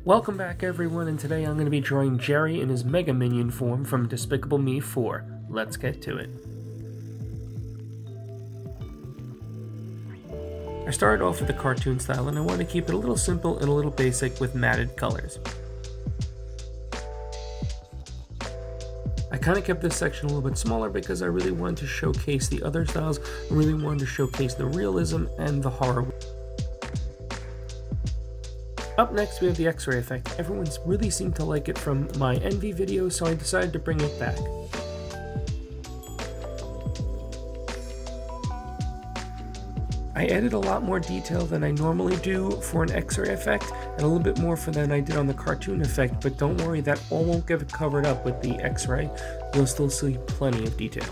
Welcome back everyone, and today I'm going to be drawing Jerry in his Mega Minion form from Despicable Me 4. Let's get to it. I started off with the cartoon style and I wanted to keep it a little simple and a little basic with matted colors. I kind of kept this section a little bit smaller because I really wanted to showcase the other styles. I really wanted to showcase the realism and the horror. Up next we have the X-ray effect. Everyone's really seemed to like it from my Envy video, so I decided to bring it back. I added a lot more detail than I normally do for an X-ray effect, and a little bit more than I did on the cartoon effect, but don't worry, that all won't get covered up with the X-ray. You'll still see plenty of detail.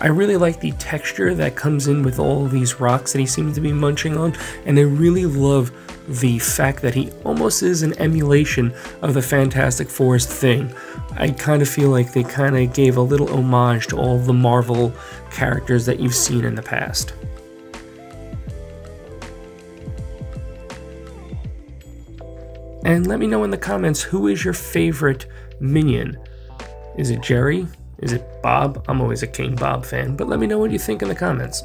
I really like the texture that comes in with all these rocks that he seems to be munching on, and I really love the fact that he almost is an emulation of the Fantastic Four's Thing. I kind of feel like they kind of gave a little homage to all the Marvel characters that you've seen in the past. And let me know in the comments, who is your favorite minion? Is it Jerry? Is it Bob? I'm always a King Bob fan, but let me know what you think in the comments.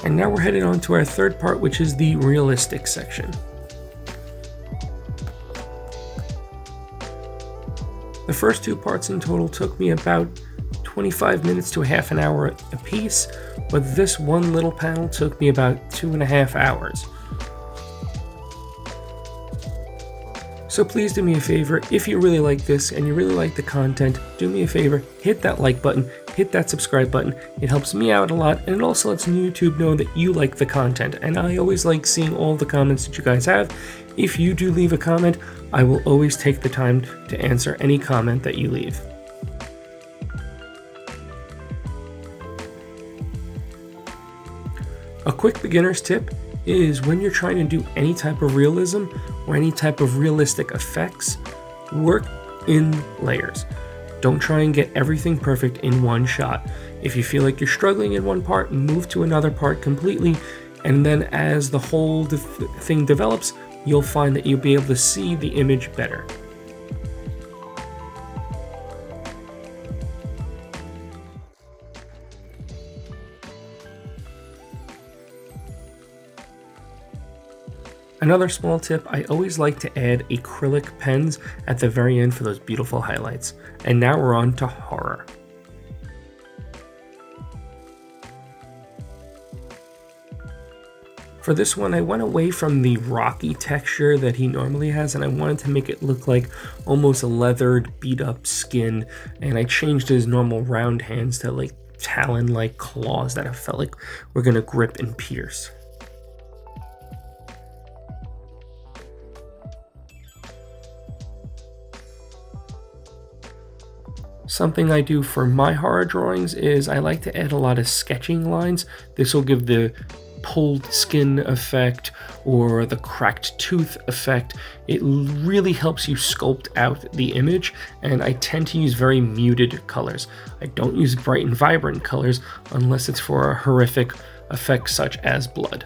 And now we're headed on to our third part, which is the realistic section. The first two parts in total took me about 25 minutes to a half an hour a piece, but this one little panel took me about 2.5 hours. So please do me a favor, if you really like this and you really like the content, do me a favor, hit that like button, hit that subscribe button. It helps me out a lot, and it also lets YouTube know that you like the content, and I always like seeing all the comments that you guys have. If you do leave a comment, I will always take the time to answer any comment that you leave. A quick beginner's tip is when you're trying to do any type of realism or any type of realistic effects, work in layers. Don't try and get everything perfect in one shot. If you feel like you're struggling in one part, move to another part completely, and then as the whole thing develops, you'll find that you'll be able to see the image better. Another small tip, I always like to add acrylic pens at the very end for those beautiful highlights. And now we're on to horror. For this one, I went away from the rocky texture that he normally has, and I wanted to make it look like almost a leathered, beat up skin, and I changed his normal round hands to like talon-like claws that I felt like were gonna grip and pierce. Something I do for my horror drawings is I like to add a lot of sketching lines. This will give the pulled skin effect or the cracked tooth effect. It really helps you sculpt out the image, and I tend to use very muted colors. I don't use bright and vibrant colors unless it's for a horrific effect such as blood.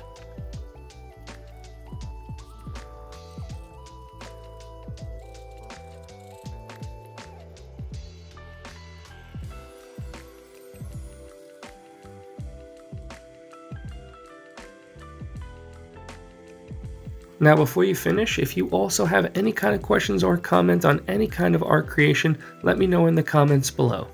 Now before you finish, if you also have any kind of questions or comments on any kind of art creation, let me know in the comments below.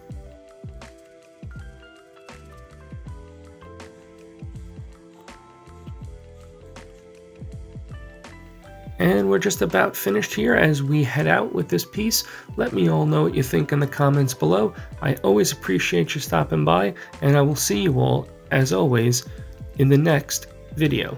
And we're just about finished here as we head out with this piece. Let me all know what you think in the comments below. I always appreciate you stopping by, and I will see you all, as always, in the next video.